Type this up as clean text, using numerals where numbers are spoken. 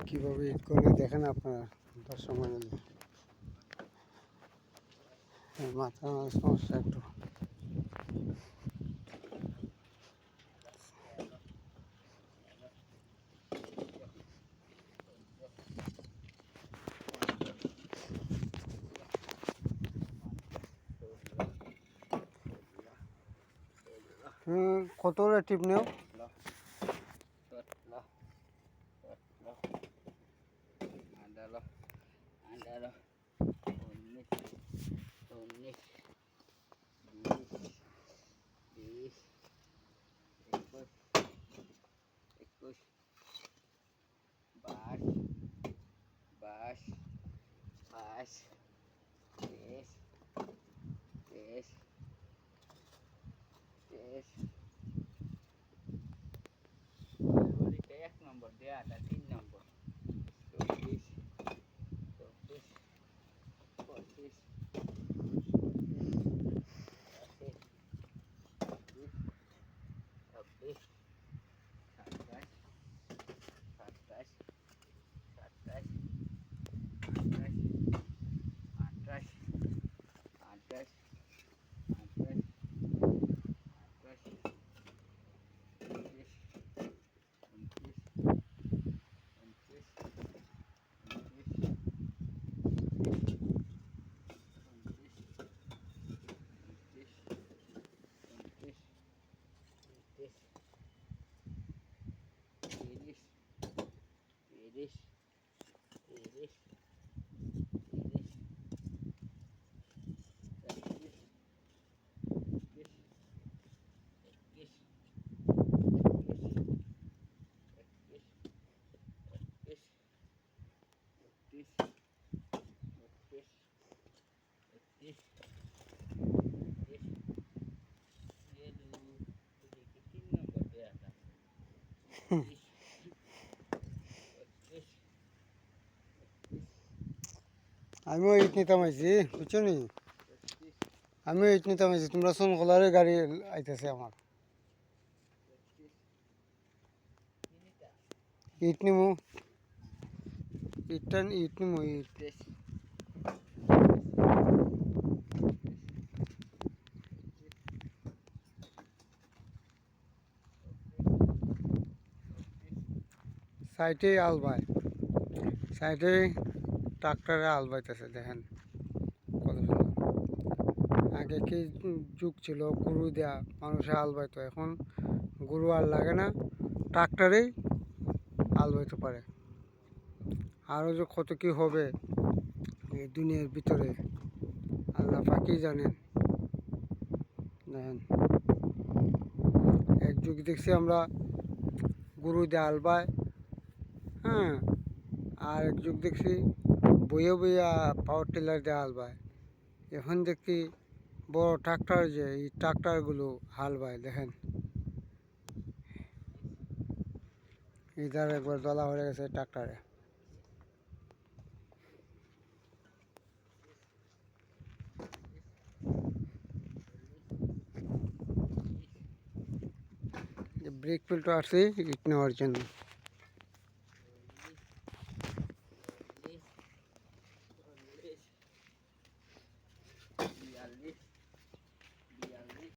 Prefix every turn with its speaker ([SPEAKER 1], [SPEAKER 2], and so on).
[SPEAKER 1] কীভাবে ইট করে দেখেন আপনারা দর্শক মণ্ডলী। মাথা সমস্যা একটু। কত টিপ নেও?
[SPEAKER 2] এক নম্বর দেয়াটা 3 নম্বর 24 24 25 26 27 28
[SPEAKER 1] আমিও ইট নিতাম আইছি, বুঝছো নি? আমিও ইট নিতাম আইছি, তোমরা শোন কলারে গাড়ি আইতেছে আমার। ইট নিমু, ইট নিমু ইট। সাইডে আল ভাই, সাইডে ট্রাক্টরে আল বাইতেছে দেখেন কত সুন্দর। আগে কি যুগ ছিল গরু দেয়া মানুষে আল বাইতো, এখন গরু আর লাগে না, ট্রাক্টরেই আল বাইতে পারে। আরও যে কত কি হবে এই দুনিয়ার ভিতরে আল্লাহ পাকই জানেন। দেখেন এক যুগ দেখছি আমরা গরু দিয়ে আল বায়, হ্যাঁ, আর এক যুগ দেখছি বইয়ে বইয়া পাওয়ার টিলার দিয়ে হাল বায়। এখন দেখছি বড় ট্রাক্টর, যে এই ট্রাক্টরগুলো হাল বায়। দেখেন ইধার একবার দলা হয়ে গেছে ট্রাক্টরে। ব্রেক ফিল্টার আসছে ইট নেওয়ার জন্য।